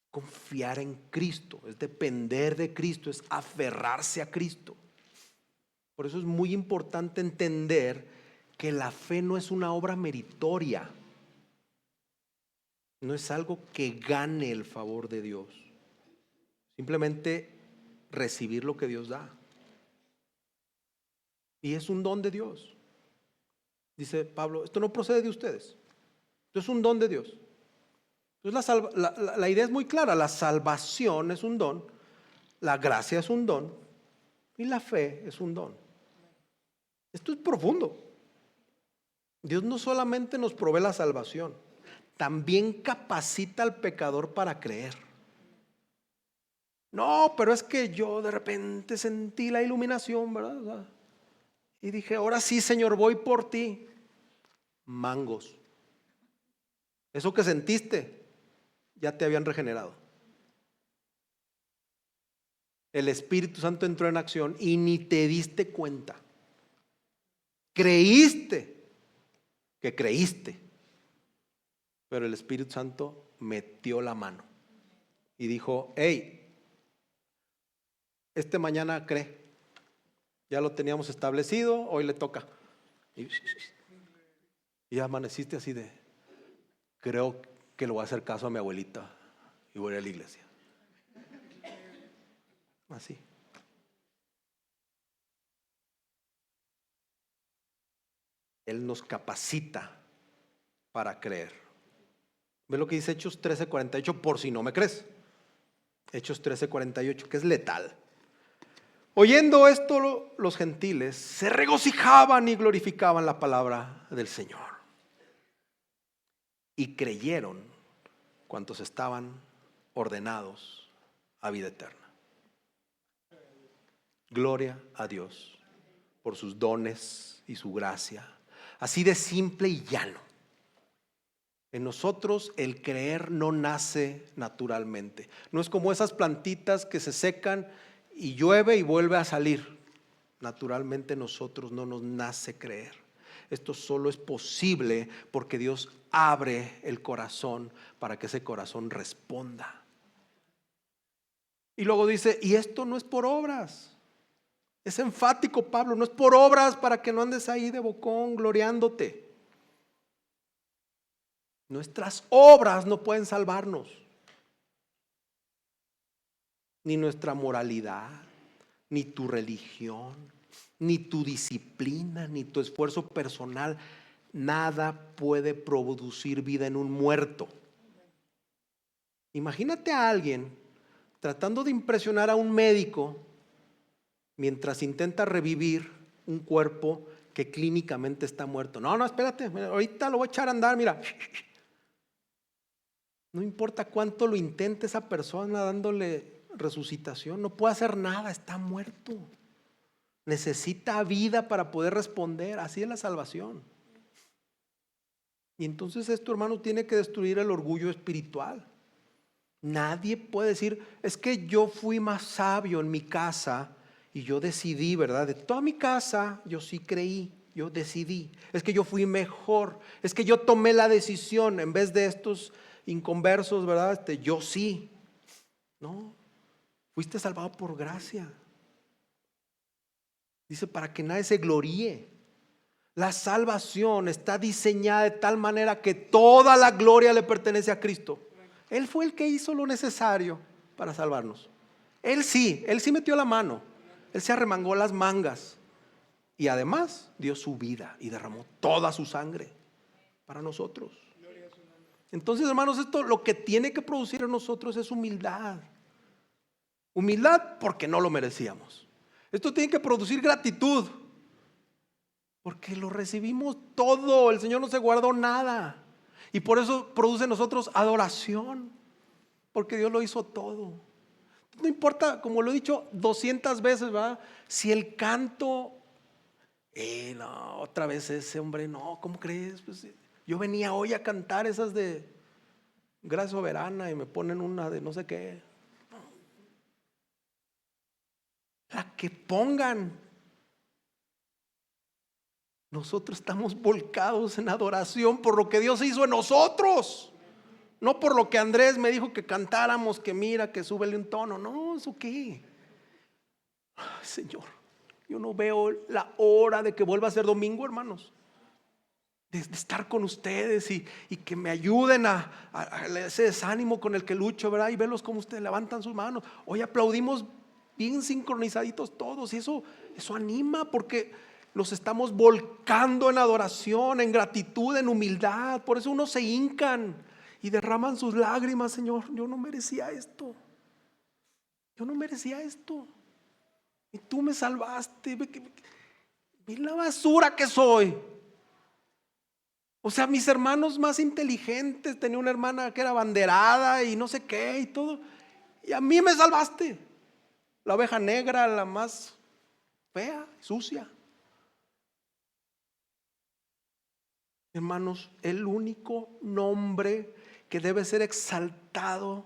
Confiar en Cristo, es depender de Cristo, es aferrarse a Cristo. Por eso es muy importante entender que la fe no es una obra meritoria. No es algo que gane el favor de Dios. Simplemente recibir lo que Dios da. Y es un don de Dios. Dice Pablo, esto no procede de ustedes. Esto es un don de Dios. Entonces la idea es muy clara. La salvación es un don. La gracia es un don. Y la fe es un don. Esto es profundo. Dios no solamente nos provee la salvación, también capacita al pecador para creer. No, pero es que yo de repente sentí la iluminación, ¿verdad? Y dije, ahora sí, Señor, voy por ti. Mangos. Eso que sentiste, ya te habían regenerado. El Espíritu Santo entró en acción y ni te diste cuenta. Creíste que creíste, pero el Espíritu Santo metió la mano y dijo, hey, mañana cree. Ya lo teníamos establecido, hoy le toca. Y amaneciste así de, creo que le voy a hacer caso a mi abuelita y voy a ir a la iglesia. Así. Él nos capacita para creer. ¿Ve lo que dice Hechos 13:48? Por si no me crees. Hechos 13:48, que es letal. Oyendo esto, los gentiles se regocijaban y glorificaban la palabra del Señor. Y creyeron cuantos estaban ordenados a vida eterna. Gloria a Dios por sus dones y su gracia. Así de simple y llano. En nosotros el creer no nace naturalmente. No es como esas plantitas que se secan y llueve y vuelve a salir. Naturalmente nosotros no nos nace creer. Esto solo es posible porque Dios abre el corazón para que ese corazón responda. Y luego dice, y esto no es por obras. Es enfático Pablo, no es por obras para que no andes ahí de bocón gloriándote. Nuestras obras no pueden salvarnos. Ni nuestra moralidad, ni tu religión, ni tu disciplina, ni tu esfuerzo personal. Nada puede producir vida en un muerto. Imagínate a alguien tratando de impresionar a un médico mientras intenta revivir un cuerpo que clínicamente está muerto. No, espérate, mira, ahorita lo voy a echar a andar, mira. No importa cuánto lo intente esa persona dándole resucitación, no puede hacer nada, está muerto. Necesita vida para poder responder. Así es la salvación. Y entonces esto, hermano, tiene que destruir el orgullo espiritual. Nadie puede decir, es que yo fui más sabio en mi casa y yo decidí, ¿verdad? De toda mi casa yo sí creí, yo decidí. Es que yo fui mejor, es que yo tomé la decisión en vez de estos inconversos, ¿verdad? Yo sí. No, fuiste salvado por gracia. Dice, para que nadie se gloríe. La salvación está diseñada de tal manera que toda la gloria le pertenece a Cristo. Él fue el que hizo lo necesario para salvarnos. Él sí metió la mano. Él se arremangó las mangas. Y además dio su vida y derramó toda su sangre para nosotros. Entonces, hermanos, esto lo que tiene que producir en nosotros es humildad. Humildad porque no lo merecíamos. Esto tiene que producir gratitud porque lo recibimos todo. El Señor no se guardó nada. Y por eso produce en nosotros adoración, porque Dios lo hizo todo. No importa, como lo he dicho 200 veces, ¿verdad? Si el canto, no, otra vez ese hombre, no, ¿cómo crees? Pues, yo venía hoy a cantar esas de Gracia Soberana y me ponen una de no sé qué. La que pongan. Nosotros estamos volcados en adoración por lo que Dios hizo en nosotros. No por lo que Andrés me dijo que cantáramos, que mira, que súbele un tono. No, ¿eso qué? Ay, Señor, yo no veo la hora de que vuelva a ser domingo, hermanos. De estar con ustedes y que me ayuden a ese desánimo con el que lucho, ¿verdad? Y verlos como ustedes levantan sus manos. Hoy aplaudimos bien sincronizaditos todos y eso anima porque nos estamos volcando en adoración, en gratitud, en humildad. Por eso unos se hincan y derraman sus lágrimas. Señor, yo no merecía esto. Yo no merecía esto. Y tú me salvaste. Ve la basura que soy. O sea, mis hermanos más inteligentes, tenía una hermana que era abanderada y no sé qué y todo. Y a mí me salvaste. La oveja negra, la más fea, sucia. Hermanos, el único nombre que debe ser exaltado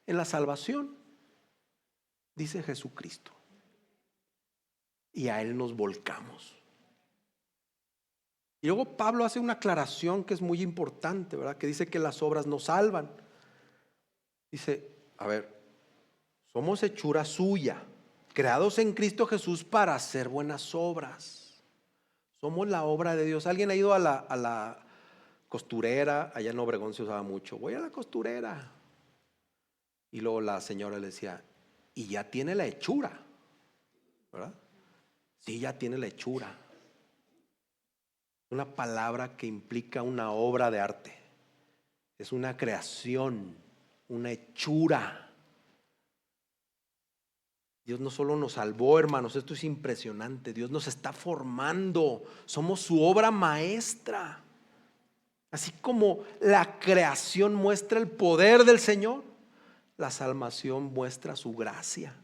en la salvación, dice Jesucristo. Y a Él nos volcamos. Y luego Pablo hace una aclaración que es muy importante, ¿verdad? Que dice que las obras no salvan. Dice, a ver, somos hechura suya, creados en Cristo Jesús para hacer buenas obras. Somos la obra de Dios. ¿Alguien ha ido a la costurera? Allá en Obregón se usaba mucho. Voy a la costurera. Y luego la señora le decía, y ya tiene la hechura, ¿verdad? Sí, ya tiene la hechura. Una palabra que implica una obra de arte. Es una creación, una hechura. Dios no solo nos salvó, hermanos, esto es impresionante. Dios nos está formando. Somos su obra maestra. Así como la creación muestra el poder del Señor, la salvación muestra su gracia.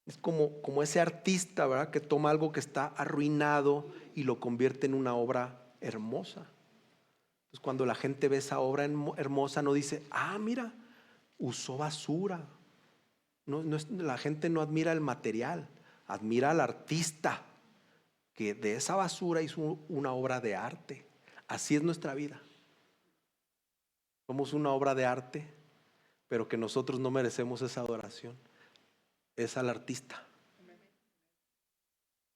Es como ese artista, ¿verdad? Que toma algo que está arruinado y lo convierte en una obra hermosa. Entonces, cuando la gente ve esa obra hermosa, no dice, mira, usó basura. No, la gente no admira el material, admira al artista que de esa basura hizo una obra de arte. Así es nuestra vida. Somos una obra de arte, pero que nosotros no merecemos esa adoración. Es al artista.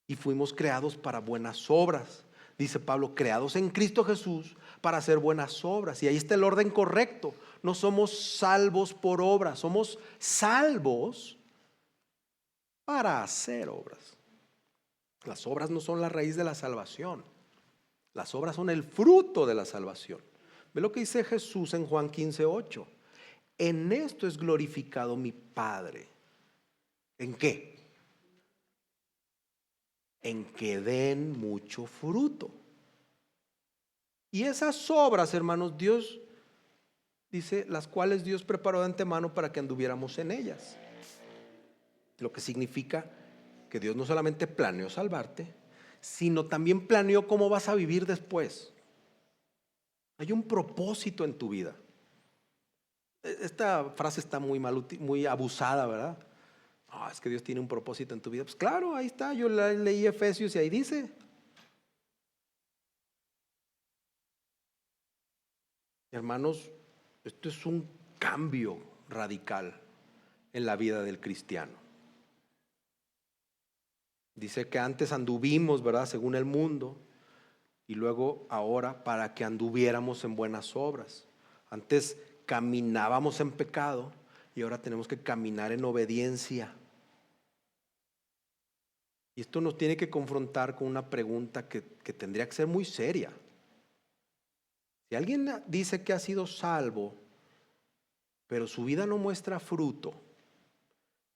Y fuimos creados para buenas obras. Dice Pablo, creados en Cristo Jesús para hacer buenas obras. Y ahí está el orden correcto. No somos salvos por obras, somos salvos para hacer obras. Las obras no son la raíz de la salvación. Las obras son el fruto de la salvación. Ve lo que dice Jesús en Juan 15:8. En esto es glorificado mi Padre. ¿En qué? en que den mucho fruto. Y esas obras, hermanos, Dios dice, las cuales Dios preparó de antemano para que anduviéramos en ellas. Lo que significa que Dios no solamente planeó salvarte, sino también planeó cómo vas a vivir después. Hay un propósito en tu vida. Esta frase está muy abusada, ¿verdad? No, es que Dios tiene un propósito en tu vida. Pues claro, ahí está. Yo leí Efesios y ahí dice. Hermanos, esto es un cambio radical en la vida del cristiano. Dice que antes anduvimos, ¿verdad?, según el mundo, y luego ahora para que anduviéramos en buenas obras. Antes caminábamos en pecado y ahora tenemos que caminar en obediencia. Y esto nos tiene que confrontar con una pregunta que tendría que ser muy seria. Si alguien dice que ha sido salvo, pero su vida no muestra fruto,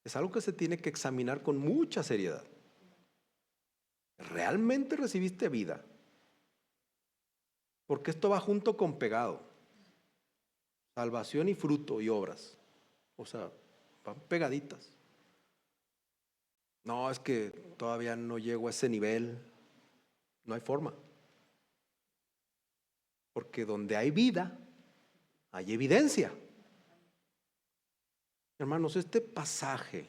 es algo que se tiene que examinar con mucha seriedad. ¿Realmente recibiste vida? Porque esto va junto con pegado. Salvación y fruto y obras. O sea, van pegaditas. No, es que todavía no llego a ese nivel. No hay forma. Porque donde hay vida, hay evidencia. Hermanos, este pasaje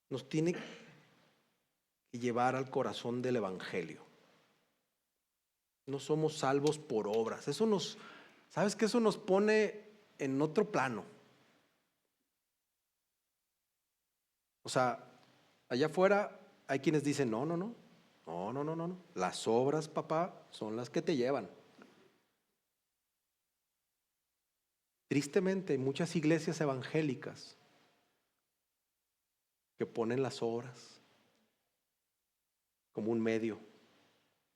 nos tiene que llevar al corazón del evangelio. No somos salvos por obras. ¿Sabes qué? Eso nos pone en otro plano. O sea, allá afuera hay quienes dicen, no. Las obras, papá, son las que te llevan. Tristemente, hay muchas iglesias evangélicas que ponen las obras como un medio,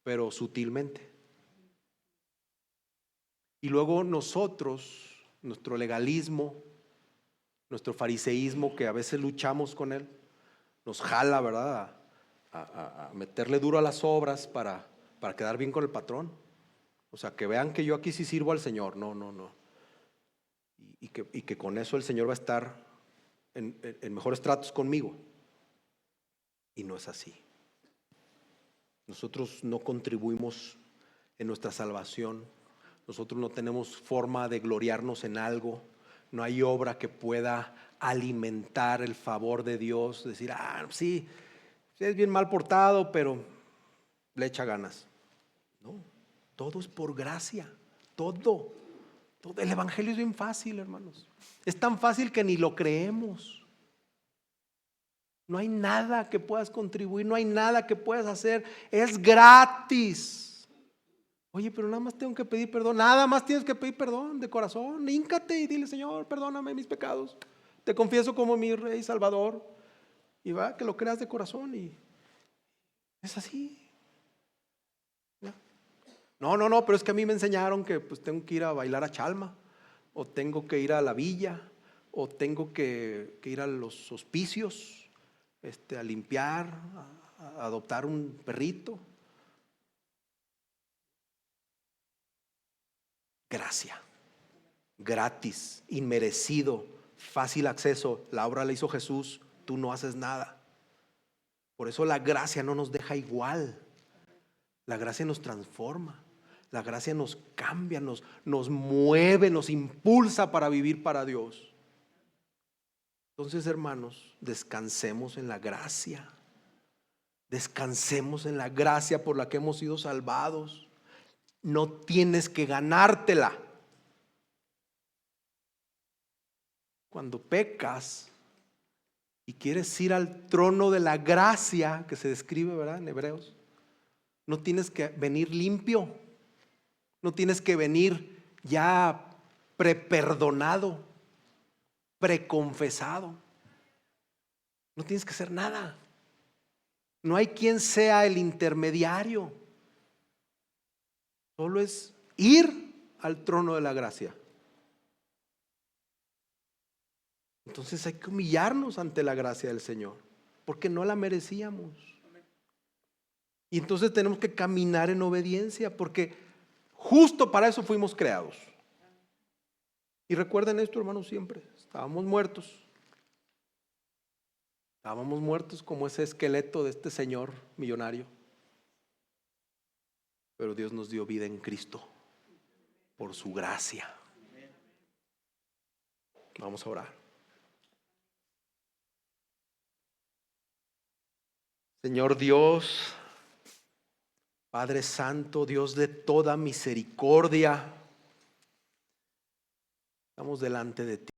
pero sutilmente. Y luego nosotros, nuestro legalismo, nuestro fariseísmo, que a veces luchamos con él, nos jala, ¿verdad?, a meterle duro a las obras para quedar bien con el patrón. O sea, que vean que yo aquí sí sirvo al Señor. No. Y que con eso el Señor va a estar en mejores tratos conmigo. Y no es así. Nosotros no contribuimos en nuestra salvación. Nosotros no tenemos forma de gloriarnos en algo. No hay obra que pueda alimentar el favor de Dios. Decir, sí, es bien mal portado, pero le echa ganas. No, todo es por gracia. Todo. El evangelio es bien fácil, hermanos. Es tan fácil que ni lo creemos. No hay nada que puedas contribuir, no hay nada que puedas hacer. Es gratis. Oye, pero nada más tengo que pedir perdón. Nada más tienes que pedir perdón de corazón. Híncate y dile, Señor, perdóname mis pecados. Te confieso como mi Rey Salvador. Y va, que lo creas de corazón. Y es así. No, pero es que a mí me enseñaron que pues tengo que ir a bailar a Chalma, o tengo que ir a la villa, o tengo que ir a los hospicios, a limpiar, a adoptar un perrito. Gracia, gratis, inmerecido, fácil acceso. La obra la hizo Jesús, tú no haces nada. Por eso la gracia no nos deja igual. La gracia nos transforma. La gracia nos cambia, nos mueve, nos impulsa para vivir para Dios. Entonces, hermanos, descansemos en la gracia. Descansemos en la gracia por la que hemos sido salvados. No tienes que ganártela. Cuando pecas y quieres ir al trono de la gracia, que se describe, ¿verdad?, en Hebreos, no tienes que venir limpio. No tienes que venir ya preperdonado, preconfesado. No tienes que hacer nada. No hay quien sea el intermediario. Solo es ir al trono de la gracia. Entonces hay que humillarnos ante la gracia del Señor, porque no la merecíamos. Y entonces tenemos que caminar en obediencia, porque justo para eso fuimos creados. Y recuerden esto, hermanos, siempre. Estábamos muertos. Estábamos muertos como ese esqueleto de este señor millonario. Pero Dios nos dio vida en Cristo por su gracia. Vamos a orar. Señor Dios, Padre Santo, Dios de toda misericordia, estamos delante de ti.